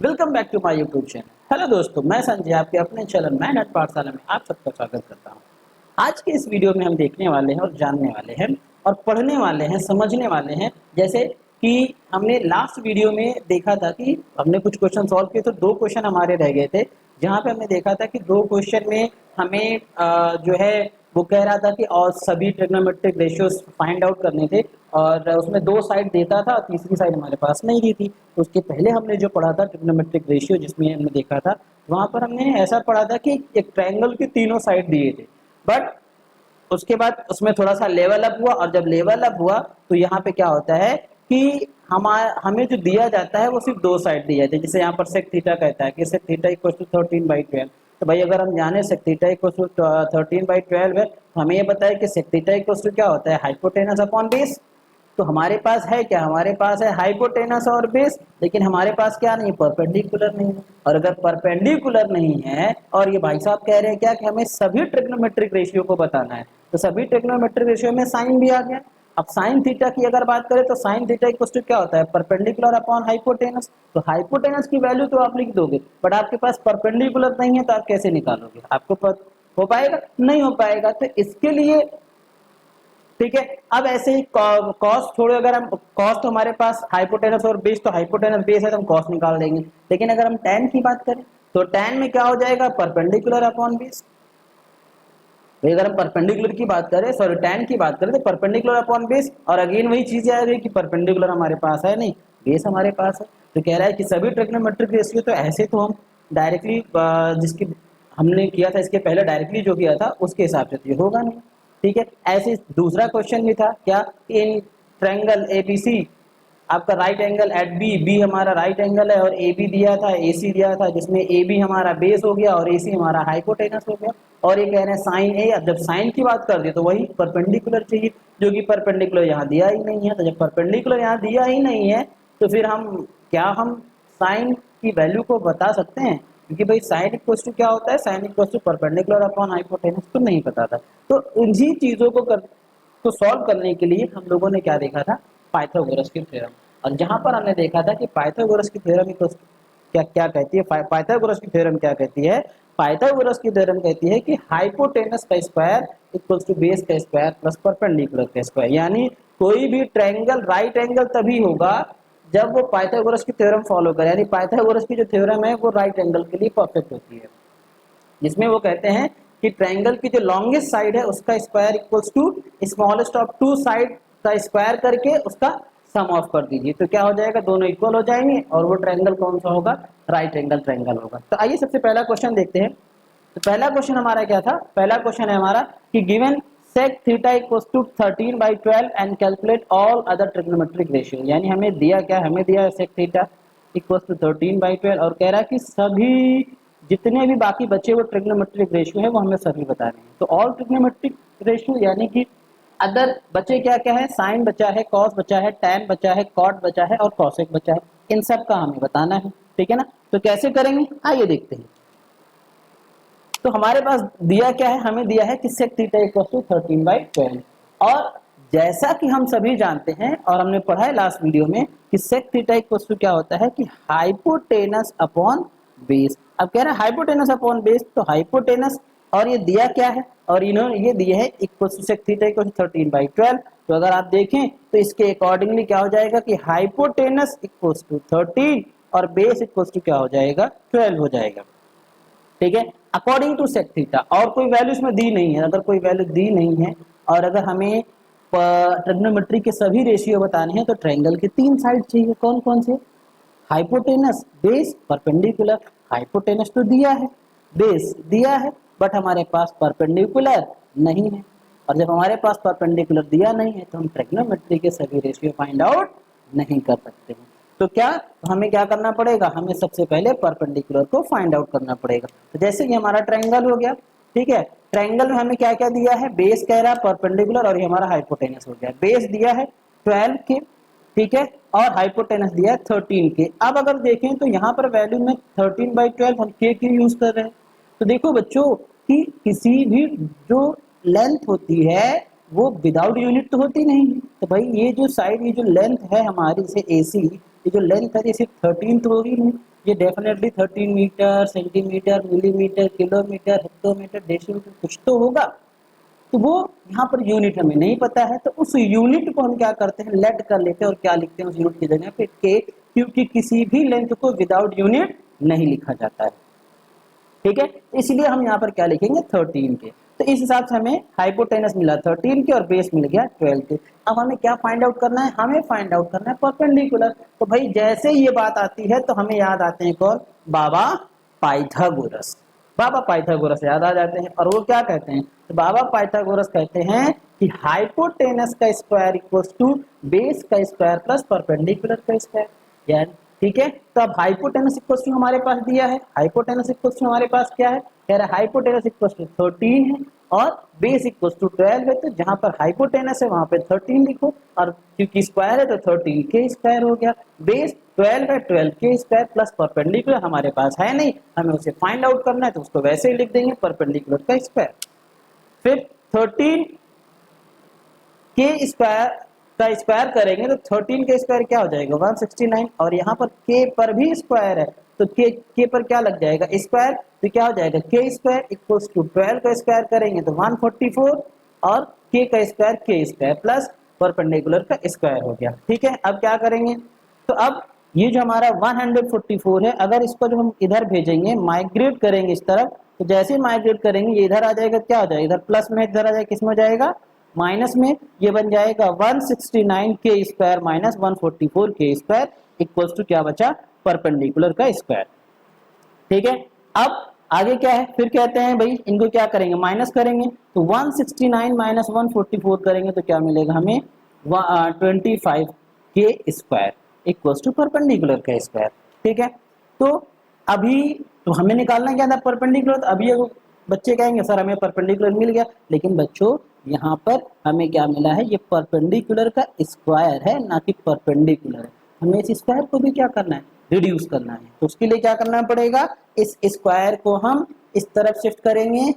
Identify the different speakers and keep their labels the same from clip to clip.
Speaker 1: Welcome back to my YouTube channel. Hello दोस्तों, मैं संजय आपके अपने चैनल मैं नेट पाठशाला में आप सबका स्वागत करता हूं। आज के इस वीडियो में हम देखने वाले हैं और जानने वाले हैं और पढ़ने वाले हैं, समझने वाले हैं। जैसे कि हमने लास्ट वीडियो में देखा था कि हमने कुछ क्वेश्चन सॉल्व किए तो दो क्वेश्चन हमारे रह गए थे, जहाँ पे हमने देखा था कि दो क्वेश्चन में हमें जो है वो कह रहा था कि और सभी ट्रिग्नोमेट्रिक रेशियोज फाइंड आउट करने थे और उसमें दो साइड देता था, तीसरी साइड हमारे पास नहीं दी थी। तो उसके पहले हमने जो पढ़ा था ट्रिग्नोमेट्रिक रेशियो, जिसमें हमने देखा था वहां पर हमने ऐसा पढ़ा था कि एक ट्रायंगल के तीनों साइड दिए थे, बट उसके बाद उसमें थोड़ा सा लेवल अप हुआ और जब लेवल अप हुआ तो यहाँ पे क्या होता है कि हमें जो दिया जाता है वो सिर्फ दो साइड दिया जाता है। जैसे यहाँ पर सेक थीटा कहता है कि सेक थीटा इक्वल टू 13/12। तो भाई अगर हम जाने सेक थीटा इक्वल टू 13/12 है तो हमें ये बताया कि सेक थीटा इक्वल टू क्या होता है, हाइपोटेनस अपॉन बेस। तो हमारे पास है क्या, हमारे पास है हाइपोटेनस और बेस, लेकिन हमारे पास क्या नहीं, परपेंडिकुलर नहीं है। और अगर परपेंडिकुलर नहीं है और ये भाई साहब कह रहे हैं क्या कि हमें सभी ट्रिग्नोमेट्रिक रेशियो को बताना है, तो सभी ट्रिग्नोमेट्रिक रेशियो में साइन भी आ गया। अब साइन थीटा की अगर बात करें तो साइन थीटा इक्वल टू क्या होता है, परपेंडिकुलर अपॉन हाइपोटेनस। तो हाइपोटेनस की वैल्यू तो आप लिख दोगे, बट आपके पास परपेंडिकुलर नहीं है तो आप कैसे निकालोगे, आपको हो पाएगा, नहीं हो पाएगा। तो इसके लिए ठीक है। अब ऐसे ही कॉस्ट छोड़ो, अगर हम कॉस्ट हमारे पास हाइपोटेनस और बेस, तो हाइपोटेनस बेस है तो हम कॉस्ट निकाल देंगे। लेकिन अगर हम tan की बात करें तो tan में क्या हो जाएगा, परपेंडिकुलर अपॉन बेस। अगर हम परपेंडिकुलर की बात करें, सॉरी tan की बात करें तो परपेंडिकुलर अपॉन बेस, और अगेन वही चीज आ गई कि परपेंडिकुलर हमारे पास है नहीं, बेस हमारे पास है। तो कह रहा है कि सभी ट्रिग्नोमेट्रिक रेशियो, तो ऐसे तो हम डायरेक्टली जिसकी हमने किया था इसके पहले डायरेक्टली जो किया था उसके हिसाब से तो ये होगा नहीं। ठीक है। ऐसे दूसरा क्वेश्चन भी था क्या, इन ट्रायंगल एबीसी आपका right angle at B, B हमारा राइट एंगल है और ए बी दिया था, ए सी दिया था, जिसमें ए बी हमारा बेस हो गया और ए सी हमारा हाइपोटेनस हो गया। और ये कह रहे हैं साइन ए, अब जब साइन की बात कर दी तो वही परपेंडिकुलर चाहिए, जो कि परपेंडिकुलर यहाँ दिया ही नहीं है। तो जब परपेंडिकुलर यहाँ दिया ही नहीं है तो फिर हम साइन की वैल्यू को बता सकते हैं, क्योंकि भाई साइन इक्वल टू क्या होता है, sine equal to perpendicular upon hypotenuse, तो नहीं पता था। तो इन्हीं चीजों को सॉल्व करने के लिए हम लोगों ने क्या देखा था, पाइथागोरस की थ्योरम। और जहां पर हमने देखा था कि पाइथागोरस की थ्योरम क्या क्या कहती है, पाइथागोरस की थ्योरम क्या कहती है, पाइथागोरस की थ्योरम कहती है कि हाइपोटेनस का स्क्वायर इक्वल्स टू बेस का स्क्वायर प्लस परपेंडिकुलर का स्क्वायर। यानी कोई भी ट्रायंगल राइट एंगल तभी होगा जब वो पाइथागोरस की थ्योरम फॉलो करे। यानी पाइथागोरस की जो थ्योरम है वो राइट एंगल के लिए परफेक्ट होती है, जिसमें वो कहते हैं कि ट्रायंगल की जो लॉन्गेस्ट साइड है उसका square equals to smallest of two side का स्क्वायर करके उसका सम ऑफ कर दीजिए, तो क्या हो जाएगा, दोनों इक्वल हो जाएंगे और वो ट्रायंगल कौन सा होगा, राइट एंगल ट्रायंगल होगा। तो आइए सबसे पहला क्वेश्चन देखते हैं। तो पहला क्वेश्चन हमारा क्या था, पहला क्वेश्चन है हमारा कि given sec theta equals to 13/12 and calculate all other trigonometric ratio. यानी हमें दिया क्या, हमें दिया sec थीटा इक्वल्स टू 13/12 और कह रहा है कि सभी जितने भी बाकी बचे वो ट्रिग्नोमेट्रिक रेशियो है वो हमें सभी बताने हैं। तो ऑल ट्रिग्नोमेट्रिक रेशियो यानी कि अदर बचे क्या क्या है, साइन बचा है, कॉस बचा है, टैन बचा है, कॉट बचा है और कॉसेक बचा है, इन सब का हमें बताना है। ठीक है ना। तो कैसे करेंगे आइए देखते हैं। तो हमारे पास दिया क्या है, हमें दिया है कि sec थीटा इक्वल टू 13/12। और जैसा कि हम सभी जानते हैं और हमने पढ़ा है लास्ट वीडियो में कि sec थीटा इक्वल टू क्या होता है कि हाइपोटेनस अपॉन बेस। अब कह रहा है हाइपोटेनस अपॉन बेस, तो हाइपोटेनस और ये दिया क्या है, और इन्होंने ये दिया है equal to sec theta equal to 13/12। तो अगर आप देखें तो इसके अकॉर्डिंगली क्या हो जाएगा कि हाइपोटेनस इक्वल टू 13 और बेस इक्वल टू क्या हो जाएगा, 12 हो जाएगा। ठीक है, अकॉर्डिंग टू सेक थीटा। और कोई वैल्यू इसमें दी नहीं है, अगर कोई वैल्यू दी नहीं है और अगर हमें ट्रिग्नोमेट्री के सभी रेशियो बताने हैं तो ट्रायंगल के तीन साइड चाहिए, कौन कौन से, हाइपोटेनस, बेस, परपेंडिकुलर। हाइपोटेनस तो दिया है, बेस दिया है, बट हमारे पास परपेंडिकुलर नहीं है। और जब हमारे पास परपेंडिकुलर दिया नहीं है तो हम ट्रिग्नोमेट्री के सभी रेशियो फाइंड आउट नहीं कर सकते हैं। तो क्या हमें क्या करना पड़ेगा, हमें सबसे पहले परपेंडिकुलर को फाइंड आउट करना पड़ेगा। तो जैसे कि हमारा ट्रायंगल हो गया, ठीक है, ट्रायंगल में हमें क्या क्या दिया है, बेस कह रहा है, परपेंडिकुलर और ये हमारा हाइपोटेनस हो गया। बेस दिया है 12 के, ठीक है, और हाइपोटेनस दिया है 13 के। अब अगर देखें तो यहाँ पर वैल्यू में 13/12 हम के क्यों यूज कर रहे हैं। तो देखो बच्चों कि किसी भी जो लेंथ होती है वो विदाउट यूनिट तो होती नहीं है। तो भाई ये जो साइड, ये जो लेंथ है हमारी से AC, ये जो लेंथ है ये सिर्फ 13 तो होगी नहीं, ये definitely 13 metre, centimetre, millimetre, kilometre, hectometre, decimetre कुछ तो होगा। तो वो यहाँ पर यूनिट हमें नहीं पता है, तो उस यूनिट को हम क्या करते हैं, लेट कर लेते हैं और क्या लिखते हैं उस यूनिट की जगह पे के, क्योंकि किसी भी लेंथ को विदाउट यूनिट नहीं लिखा जाता है। ठीक है, इसलिए हम यहाँ पर क्या लिखेंगे 13 के। तो इस हिसाब से हमें हाइपोटेनस मिला 13 के और बेस मिल गया 12 के। अब हमें क्या फाइंड आउट करना है, हमें फाइंड आउट करना है परपेंडिकुलर। तो भाई जैसे ही ये बात आती है तो हमें याद आते हैं कौन, बाबा पाइथागोरस। बाबा पाइथागोरस याद आ जाते हैं और वो क्या कहते हैं, तो बाबा पाइथागोरस कहते हैं कि हाइपोटेनस का स्क्वायर इक्वल्स टू बेस का स्क्वायर प्लस परपेंडिकुलर का स्क्वायर। यानी ठीक है, तो अब हाइपोटेनस इक्वल्स टू हमारे पास दिया है, हाइपोटेनस इक्वल्स टू हमारे पास क्या है, कह रहा है हाइपोटेनस इक्वल्स टू 13 है और बेस इक्वल्स टू 12 है। तो जहां पर हाइपोटेनस है वहां पे 13 लिखो, और क्योंकि स्क्वायर है तो 13 के स्क्वायर हो गया, बेस 12 है 12 के स्क्वायर प्लस परपेंडिकुलर हमारे पास है नहीं, हमें उसे फाइंड आउट करना है तो उसको वैसे ही लिख देंगे परपेंडिकुलर का स्क्वायर। फिर 13 के स्क्वायर का स्क्वायर करेंगे तो 13 के स्क्वायर क्या हो जाएगा 169, और यहाँ पर के पर भी स्क्वायर है तो के पर क्या लग जाएगा स्क्वायर, तो क्या हो जाएगा के स्क्वायर इक्वल्स टू 12 का स्क्वायर करेंगे तो 144 और के स्क्वायर प्लस परपेंडिकुलर का स्क्वायर हो गया। ठीक है, अब क्या करेंगे, तो अब ये जो हमारा 144 है, अगर इसको जो हम इधर भेजेंगे माइग्रेट करेंगे इस तरफ, तो जैसे माइग्रेट करेंगे ये इधर आ जाएगा, क्या हो जाएगा इधर प्लस में, इधर आ जाएगा किस में हो जाएगा माइनस में, ये बन जाएगा 169 के स्क्वायर माइनस 144 के स्क्वायर इक्वल्स टू क्या बचा परपेंडिकुलर का स्क्वायर। ठीक है, अब आगे क्या है, फिर कहते हैं भाई इनको क्या करेंगे माइनस करेंगे, तो 169 माइनस 144 करेंगे तो क्या मिलेगा हमें 25 के स्क्वायर इक्वल्स टू परपेंडिकुलर का स्क्वायर। ठीक है, तो अभी तो हमें निकालना क्या था परपेंडिकुलर, तो अभी बच्चे कहेंगे सर हमें परपेंडिकुलर मिल गया, लेकिन बच्चों यहाँ पर हमें क्या मिला है, ये परपेंडिकुलर का स्क्वायर है ना कि परपेंडिकुलर है। हमें इस स्क्वायर को भी क्या करना है रिड्यूस करना है, तो उसके लिए क्या करना पड़ेगा, इस स्क्वायर को हम इस तरफ शिफ्ट करेंगे,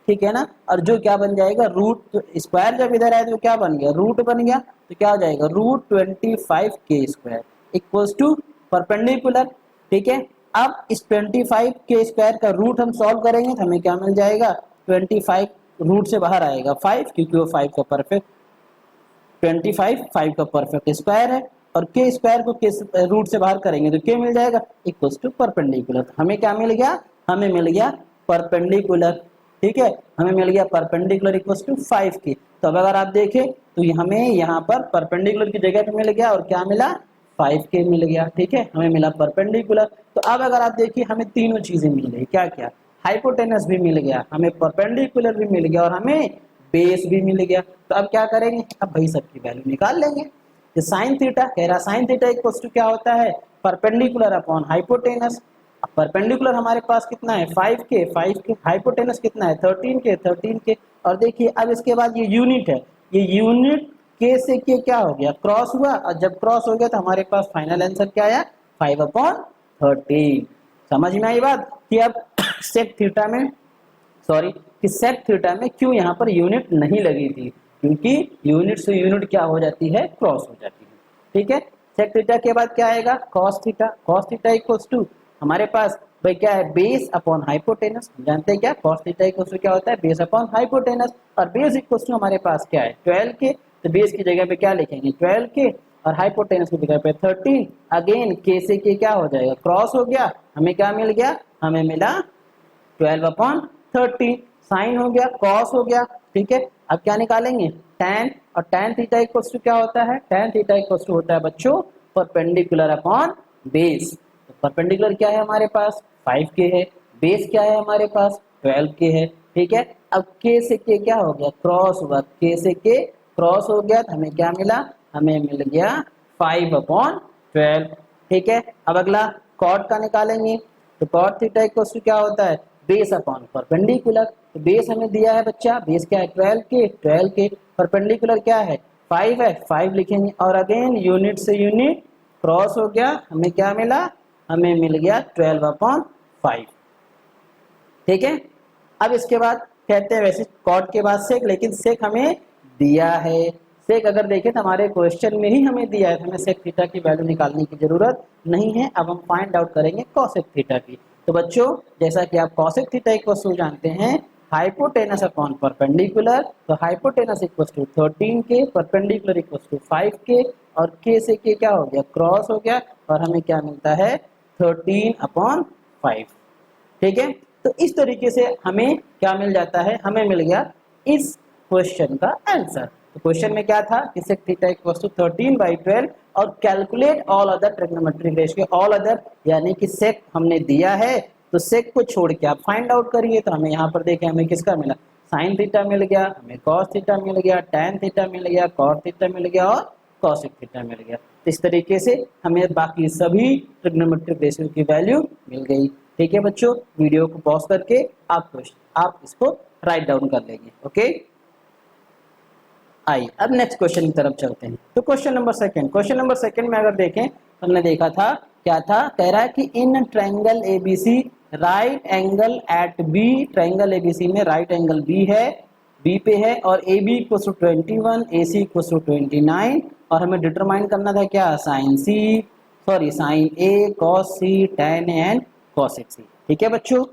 Speaker 1: ठीक है ना, और जो क्या बन जाएगा रूट, तो स्क्वायर जब इधर आए तो क्या बन गया रूट बन गया, तो क्या हो जाएगा रूट 25 के स्क्वायर इक्वल्स टू परपेंडिकुलर। ठीक है, अब इस 25 के स्क्वायर का रूट हम सॉल्व करेंगे तो हमें क्या मिल जाएगा 25 रूट से बाहर आएगा 5, क्योंकि वो 5 का परफेक्ट 25 5 का परफेक्ट स्क्वायर है, और के स्क्वायर को के रूट से बाहर करेंगे तो के मिल जाएगा इक्वल्स टू परपेंडिकुलर। हमें क्या मिल गया, हमें मिल गया परपेंडिकुलर। ठीक है, हमें मिल गया परपेंडिकुलर इक्वल्स टू 5 के। तो अब अगर आप देखें तो हमें यहाँ पर परपेंडिकुलर की जगह पे मिल गया और क्या मिला 5 के मिल गया। ठीक है, हमें मिला परपेंडिकुलर। तो अब अगर आप देखिए हमें तीनों चीजें मिल गई, क्या क्या, हाइपोटेनस भी मिल गया, हमें परपेंडिकुलर भी मिल गया और हमें बेस भी मिल गया। तो अब क्या करेंगे, अब भाई सबकी वैल्यू निकाल लेंगे। तो साइन थीटा कह रहा साइन थीटा इक्वल्स टू क्या होता है परपेंडिकुलर अपॉन हाइपोटेनस। अब परपेंडिकुलर हमारे पास कितना है 5 के, हाइपोटेनस कितना है 13 के। और देखिए अब इसके बाद ये यूनिट है, ये यूनिट के से के क्या हो गया क्रॉस हुआ, और जब क्रॉस हो गया तो हमारे पास फाइनल आंसर क्या आया 5/13। समझ में आई बात कि अब सेक थीटा में कि सेक थीटा में क्यों यहाँ पर यूनिट नहीं लगी थी, क्योंकि यूनिट से यूनिट क्या हो जाती है क्रॉस हो जाती है। ठीक है, सेक थीटा के बाद क्या आएगा कॉस थीटा इक्वल्स टू हमारे पास भाई क्या है बेस अपॉन हाइपोटेनस। जानते हैं क्या कॉस थीटा इक्वल्स टू क्या होता है बेस अपॉन हाइपोटेनस, और बेस इक्वल्स टू हमारे पास क्या है 12 के, तो बेस की जगह पे क्या लिखेंगे 12 के और हाइपोटेनस की जगह पे 13। अगेन के से के क्या हो जाएगा क्रॉस हो गया, हमें क्या मिल गया, हमें मिला 12/13। साइन हो गया कॉस हो गया। ठीक है, अब क्या निकालेंगे tan, और tan थीटा इक्वल्स टू क्या होता है tan थीटा इक्वल्स टू होता है बच्चों परपेंडिकुलर अपॉन बेस। तो परपेंडिकुलर क्या है हमारे पास 5 के है, बेस क्या है हमारे पास 12 के है। ठीक है, अब के से के क्या हो गया क्रॉस हुआ, के से के क्रॉस हो गया तो हमें क्या मिला, हमें मिल गया 5/12। ठीक है, अब अगला कॉट का निकालेंगे, तो कॉट थीटा इक्वल्स टू क्या होता है बेस अपॉन परपेंडिकुलर। तो बेस हमें दिया है बच्चा, बेस क्या है 12 के, परपेंडिकुलर क्या है 5 है 5 लिखेंगे, और अगेन यूनिट से यूनिट क्रॉस हो गया, हमें क्या मिला, हमें मिल गया 12/5। ठीक है, अब इसके बाद कहते हैं वैसे कॉट के बाद सेक, लेकिन सेक हमें दिया है, सेक अगर देखें तो हमारे क्वेश्चन में ही हमें दिया है, हमें सेक थीटा की वैल्यू निकालने की जरूरत नहीं है। अब हम फाइंड आउट करेंगे कॉसेक थीटा की। तो बच्चों जैसा कि आप कॉसेक थीटा इक्वल्स टू जानते हैं हाइपोटेनस अपॉन परपेंडिकुलर, तो हाइपोटेनस इक्वल्स टू 13 के, परपेंडिकुलर इक्वल्स टू 5 के, और के से के क्या हो गया, क्रॉस हो गया, और हमें क्या मिलता है 13/5। ठीक है, तो इस तरीके से हमें क्या मिल जाता है, हमें मिल गया इस क्वेश्चन का आंसर। तो क्वेश्चन में क्या था कि sec थीटा इक्वल्स टू 13/12 और calculate all other trigonometric ratio. All other यानी कि sec हमने दिया है, तो sec को छोड़ के आप फाइंड आउट करिए। तो हमें यहाँ पर देखें हमें किसका मिला, साइन थीटा मिल गया, हमें कॉस थीटा मिल गया, टैन थीटा मिल गया, कॉट थीटा मिल गया और कॉसेक थीटा मिल गया। तो इस तरीके से हमें बाकी सभी ट्रिग्नोमेट्रिक रेशियो की वैल्यू मिल गई। ठीक है बच्चों, वीडियो को पॉज करके आप इसको राइट डाउन कर लेंगे। ओके, आइए अब नेक्स्ट क्वेश्चन की तरफ चलते हैं। तो क्वेश्चन नंबर सेकंड में अगर देखें तो हमने देखा था क्या था, कह रहा है कि in triangle ABC right angle at B, triangle ABC में राइट एंगल बी है, बी पे है, और A B equal to 21, A C equal to 29, और हमें डिटरमाइन करना था क्या, sine A cos C tan A and cosec C. ठीक है बच्चों,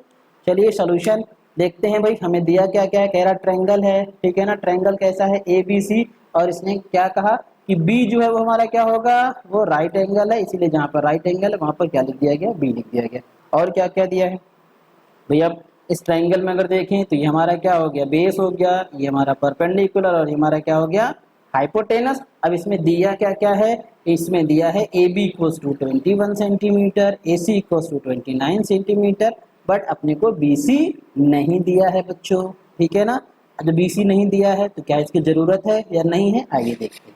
Speaker 1: चलिए सॉल्यूशन देखते हैं। भाई हमें दिया क्या क्या है, कह रहा ट्रायंगल है, ठीक है ना, ट्रायंगल कैसा है ए बी सी, और इसने क्या कहा कि बी जो है वो हमारा क्या होगा, वो राइट एंगल है, इसीलिए जहाँ पर राइट एंगल है वहाँ पर क्या लिख दिया गया, बी लिख दिया गया। और क्या क्या दिया है भाई, अब इस ट्रायंगल में अगर देखें तो ये हमारा क्या हो गया, बेस हो गया, ये हमारा परपेंडिकुलर, और ये हमारा क्या हो गया, हाइपोटेनस। अब इसमें दिया क्या क्या है, इसमें दिया है A B equals to 21 centimetre, A C equals to 29 centimetre, but अपने को बी सी नहीं दिया है बच्चों। ठीक है ना, जब बी सी नहीं दिया है तो क्या इसकी जरूरत है या नहीं है, आइए देखते हैं।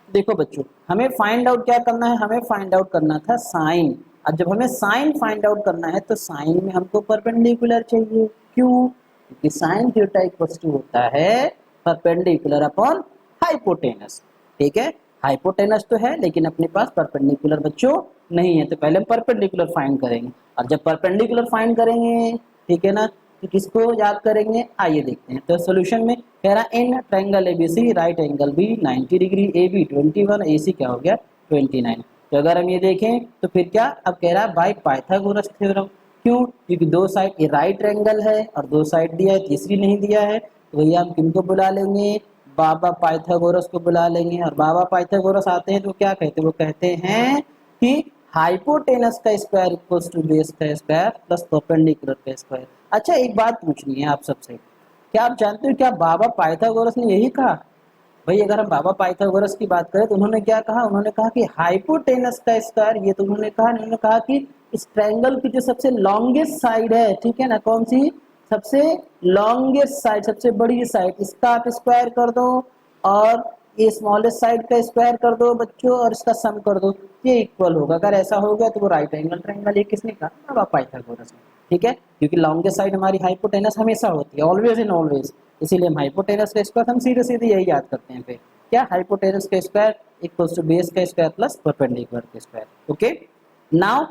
Speaker 1: देखो बच्चों, हमें फाइंड आउट क्या करना है, हमें फाइंड आउट करना था साइन। अब जब हमें साइन फाइंड आउट करना है तो साइन में हमको परपेंडिकुलर चाहिए। क्यों, क्योंकि साइन थीटा इक्वल्स टू होता है परपेंडिकुलर अपॉन हाइपोटेनस। ठीक है, हाइपोटेनस तो है लेकिन अपने पास परपेंडिकुलर बच्चों नहीं है, तो पहले हम परपेंडिकुलर फाइंड करेंगे। और जब परपेंडिकुलर फाइंड करेंगे, ठीक है ना, तो किसको याद करेंगे, आइए देखते हैं। तो सॉल्यूशन में कह रहा है in triangle ABC right angle B 90 degree, A B 21, A C क्या हो गया 29। तो अगर हम ये देखें तो फिर क्या, अब कह रहा है बाय पाइथागोरस थ्योरम। क्यों, क्योंकि दो साइड ये राइट एंगल है और दो साइड दिया है, तीसरी नहीं दिया है, तो भैया हम किनको बुला लेंगे, बाबा पाइथागोरस को बुला लेंगे। और बाबा पाइथागोरस आते हैं तो क्या कहते हैं, वो कहते हैं कि हाइपोटेनस का स्क्वायर इक्वल्स टू बेस का स्क्वायर प्लस परपेंडिकुलर का स्क्वायर। अच्छा एक बात पूछनी है आप सबसे, क्या आप जानते हो क्या बाबा पाइथागोरस ने यही कहा। भाई अगर हम बाबा पाइथागोरस की बात करें तो उन्होंने क्या कहा, उन्होंने कहा कि हाइपोटेनस का स्क्वायर, ये तो उन्होंने कहा, उन्होंने कहा कि इस ट्रायंगल की जो सबसे लॉन्गेस्ट साइड है, ठीक है ना, कौन सी सबसे लॉन्गेस्ट साइड, सबसे बड़ी साइड, इसका आप स्क्वायर कर दो और ये स्मॉलेस्ट साइड का स्क्वायर कर दो बच्चों और इसका सम कर दो, ये इक्वल होगा। अगर ऐसा हो गया तो वो राइट एंगल ट्रायंगल, ये किसने कहा, बाबा पाइथागोरस ने। ठीक है, क्योंकि लॉन्गेस्ट साइड हमारी हाइपोटेनस हमेशा होती है, ऑलवेज इन ऑलवेज, इसीलिए हम हाइपोटेनस का स्क्वायर हम सीधे सीधे यही याद करते हैं। फिर क्या, हाइपोटेनस का स्क्वायर इक्वल्स टू बेस का स्क्वायर प्लस परपेंडिकुलर का स्क्वायर। ओके, नाउ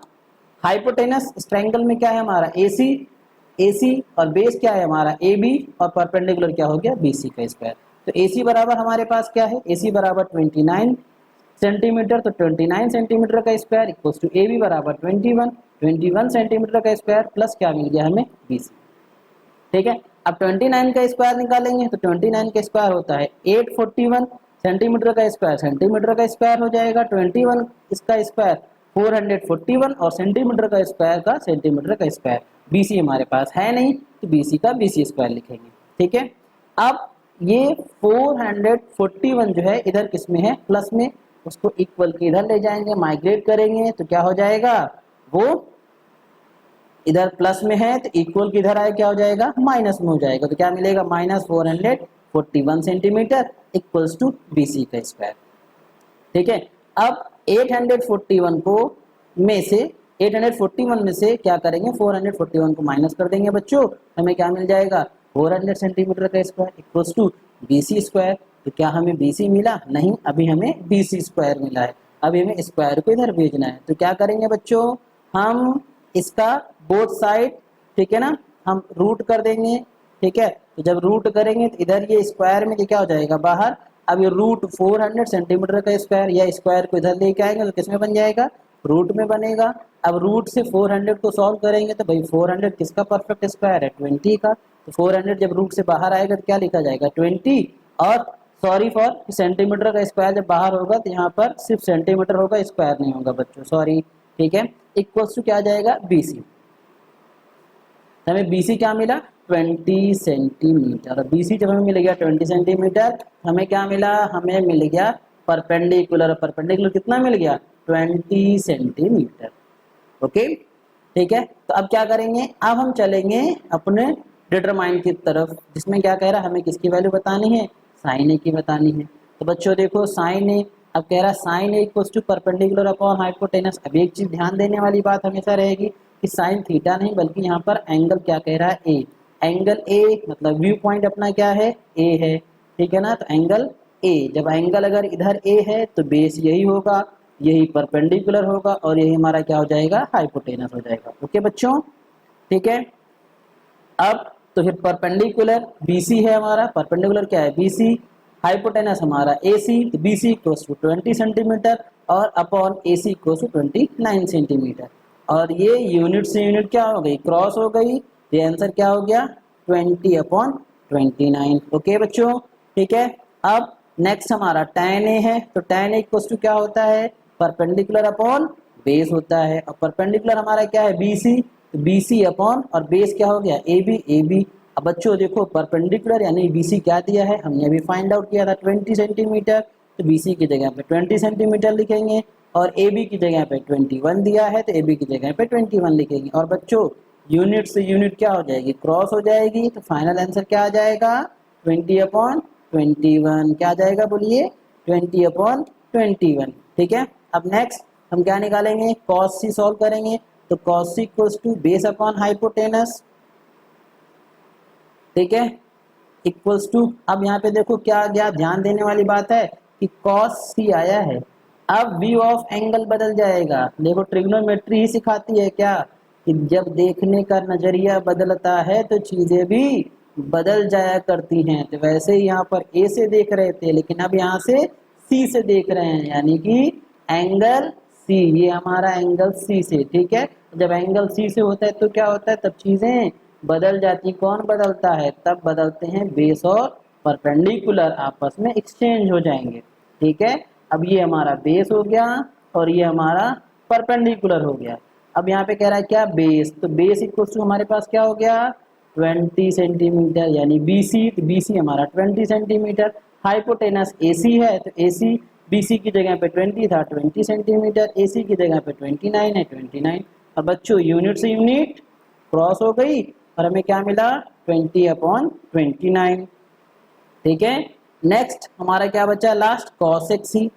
Speaker 1: हाइपोटेनस इस ट्रायंगल में क्या है हमारा AC और बेस क्या है हमारा AB, और परपेंडिकुलर क्या हो गया BC का स्क्वायर। तो AC बराबर हमारे पास क्या है, AC बराबर 29 सेंटीमीटर, तो 29 सेंटीमीटर का स्क्वायर इक्वल्स टू AB बराबर 21 सेंटीमीटर का स्क्वायर प्लस क्या मिल गया हमें BC। ठीक है, अब 29 का स्क्वायर निकालेंगे तो 29 का स्क्वायर होता है 841 सेंटीमीटर का स्क्वायर हो जाएगा 21, इसका स्क्वायर 441, और सेंटीमीटर का स्क्वायर BC हमारे पास है नहीं तो BC का BC स्क्वायर लिखेंगे। ठीक है, अब ये 441 जो है इधर किसमें है, प्लस में, उसको इक्वल के इधर ले जाएंगे, माइग्रेट करेंगे तो क्या हो जाएगा, वो इधर प्लस में है तो इक्वल की इधर आए क्या हो जाएगा, माइनस में हो जाएगा, तो क्या मिलेगा -441 सेंटीमीटर इक्वल्स टू BC का स्क्वायर। ठीक है, अब 841 को में से 841 में से क्या करेंगे, 441 को माइनस कर देंगे बच्चों, हमें क्या मिल जाएगा 400 सेंटीमीटर का square equals to BC square. तो क्या हमें BC मिला, नहीं, अभी हमें BC स्क्वायर मिला है, अभी हमें स्क्वायर को इधर भेजना है। तो क्या करेंगे बच्चों, हम इसका बोथ साइड, ठीक है ना, हम रूट कर देंगे। ठीक है, तो जब रूट करेंगे तो इधर ये स्क्वायर में क्या हो जाएगा, बाहर अब ये रूट 400 सेंटीमीटर का स्क्वायर, या स्क्वायर को इधर लेके आएंगे तो किसमें बन जाएगा, रूट में बनेगा। अब रूट से 400 को सॉल्व करेंगे तो भाई 400 किसका परफेक्ट स्क्वायर है, 20 का। तो 400 जब रूट से बाहर आएगा तो क्या लिखा जाएगा, 20। और सॉरी फॉर सेंटीमीटर का स्क्वायर जब बाहर होगा तो यहाँ पर सिर्फ सेंटीमीटर होगा, स्क्वायर नहीं होगा बच्चों, सॉरी, ठीक है। इक्वल्स टू क्या आ जाएगा, BC। हमें BC क्या मिला, 20 सेंटीमीटर। BC जब हमें मिल गया 20 सेंटीमीटर, हमें क्या मिला, हमें मिल गया परपेंडिकुलर। परपेंडिकुलर कितना मिल गया, 20 सेंटीमीटर। ओके, ठीक है। तो अब क्या करेंगे, अब हम चलेंगे अपने डिटरमाइन की तरफ, जिसमें क्या कह रहा है, हमें किसकी वैल्यू बतानी है, साइन ए की बतानी है। तो बच्चों देखो साइन ए, अब कह रहा है sine A equals to perpendicular upon hypotenuse. अब एक चीज ध्यान देने वाली बात हमेशा रहेगी कि साइन थीटा नहीं बल्कि यहाँ पर एंगल क्या कह रहा है, ए। एंगल ए मतलब व्यू पॉइंट अपना क्या है, ए है, ठीक है ना। तो एंगल ए, जब एंगल अगर इधर ए है तो बेस यही होगा, यही परपेंडिकुलर होगा और यही हमारा क्या हो जाएगा, हाइपोटेनस हो जाएगा। ओके बच्चों, ठीक है। अब तो फिर परपेंडिकुलर BC है हमारा, परपेंडिकुलर क्या है, BC, हाइपोटेनस हमारा AC, तो BC इक्वल्स टू 20 सेंटीमीटर और upon AC equals to 29 centimetre. और ये यूनिट से यूनिट क्या हो गई, क्रॉस हो गई। ये आंसर क्या हो गया, 20/29। ओके बच्चों, ठीक है। अब नेक्स्ट हमारा tan A है, तो tan A इक्वल्स टू क्या होता है, परपेंडिकुलर अपॉन बेस होता है। और परपेंडिकुलर हमारा क्या है, BC, तो BC अपॉन और बेस क्या हो गया, AB। अब बच्चों देखो परपेंडिकुलर यानी BC क्या दिया है, हमने अभी फाइंड आउट किया था 20 सेंटीमीटर, तो BC की जगह पे 20 सेंटीमीटर लिखेंगे और AB की जगह पे 21 दिया है तो AB की जगह पे 21 लिखेंगे। और बच्चों यूनिट से यूनिट क्या हो जाएगी, क्रॉस हो जाएगी, तो फाइनल आंसर क्या आ जाएगा, 20/21। क्या आ जाएगा बोलिए, 20/21, ठीक है। अब नेक्स्ट हम क्या निकालेंगे, cos C सॉल्व करेंगे, तो cos C equals to base upon hypotenuse, ठीक है, इक्वल्स टू। अब यहाँ पे देखो क्या आ गया, ध्यान देने वाली बात है कि cos C आया है, अब व्यू ऑफ एंगल बदल जाएगा। देखो ट्रिग्नोमेट्री ही सिखाती है क्या, कि जब देखने का नजरिया बदलता है तो चीजें भी बदल जाया करती हैं। तो वैसे ही यहाँ पर A से देख रहे थे लेकिन अब यहाँ से C से देख रहे हैं, यानी कि एंगल C, ये हमारा एंगल C से, ठीक है। जब एंगल C से होता है तो क्या होता है, तब चीजें बदल जाती। कौन बदलता है, तब बदलते हैं बेस और परपेंडिकुलर आपस में एक्सचेंज हो जाएंगे, ठीक है। अब ये हमारा बेस हो गया और ये हमारा परपेंडिकुलर हो गया। अब यहाँ पे कह रहा है क्या, बेस, तो बेस इक्वल टू हमारे पास क्या हो गया, 20 सेंटीमीटर, यानी BC, तो BC हमारा 20 सेंटीमीटर। हाइपोटेनस AC है तो AC BC की जगह पे 20 था, 20 सेंटीमीटर, AC की जगह पे 29 है, 29। अब बच्चों यूनिट से यूनिट क्रॉस हो गई और हमें क्या मिला, 20/29, ठीक है। नेक्स्ट हमारा क्या बचा लास्ट, cosec C,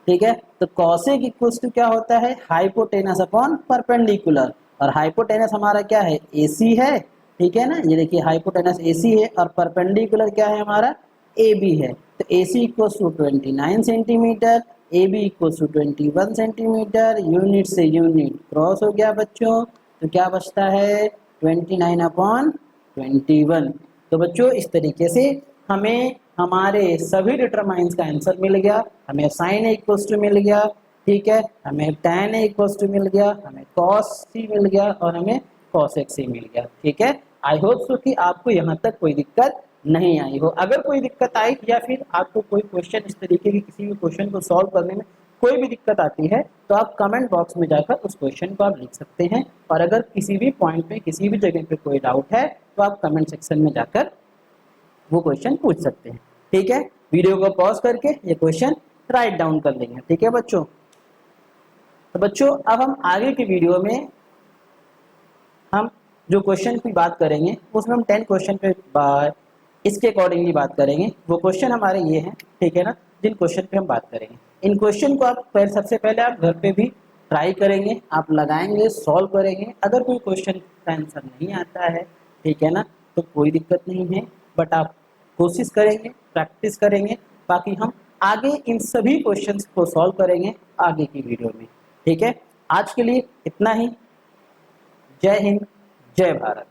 Speaker 1: ठीक है। तो cosec इक्वल्स टू क्या होता है, हाइपोटेनस अपॉन परपेंडिकुलर, और हाइपोटेनस हमारा क्या है, AC है, ठीक है ना। ये देखिए हाइपोटेनस AC है और परपेंडिकुलर क्या है हमारा, AB है। तो AC equals to 29 centimetre, AB equals to 21 centimetre, unit से यूनिट क्रॉस हो गया बच्चों, तो क्या बचता है, 29/21। तो बच्चों इस तरीके से हमें हमारे सभी डिटरमाइंस का आंसर मिल गया। हमें साइन ए इक्वल्स टू मिल गया, ठीक है, हमें tan ए इक्वल्स टू मिल गया, हमें cos C मिल गया और हमें cosec C मिल गया, ठीक है। आई होप सो कि आपको यहाँ तक कोई दिक्कत नहीं आई हो। अगर कोई दिक्कत आई या फिर आपको कोई क्वेश्चन इस तरीके की किसी भी क्वेश्चन को सॉल्व करने में कोई भी दिक्कत आती है तो आप कमेंट बॉक्स में जाकर उस क्वेश्चन को आप लिख सकते हैं। और अगर किसी भी पॉइंट पे किसी भी जगह पे कोई डाउट है तो आप कमेंट सेक्शन में जाकर वो क्वेश्चन पूछ सकते हैं, ठीक है। वीडियो को पॉज करके ये क्वेश्चन राइट डाउन कर लेंगे, ठीक है बच्चों। तो बच्चों अब हम आगे की वीडियो में हम जो क्वेश्चन की बात करेंगे उसमें हम 10 क्वेश्चन पे इसके अकॉर्डिंगली बात करेंगे। वो क्वेश्चन हमारे ये हैं, ठीक है ना, जिन क्वेश्चन पे हम बात करेंगे। इन क्वेश्चन को आप सबसे पहले आप घर पे भी ट्राई करेंगे, आप लगाएंगे, सॉल्व करेंगे। अगर कोई क्वेश्चन का आंसर नहीं आता है, ठीक है ना, तो कोई दिक्कत नहीं है, बट आप कोशिश करेंगे, प्रैक्टिस करेंगे। बाकी हम आगे इन सभी क्वेश्चंस को सॉल्व करेंगे आगे की वीडियो में, ठीक है। आज के लिए इतना ही। जय हिंद, जय भारत।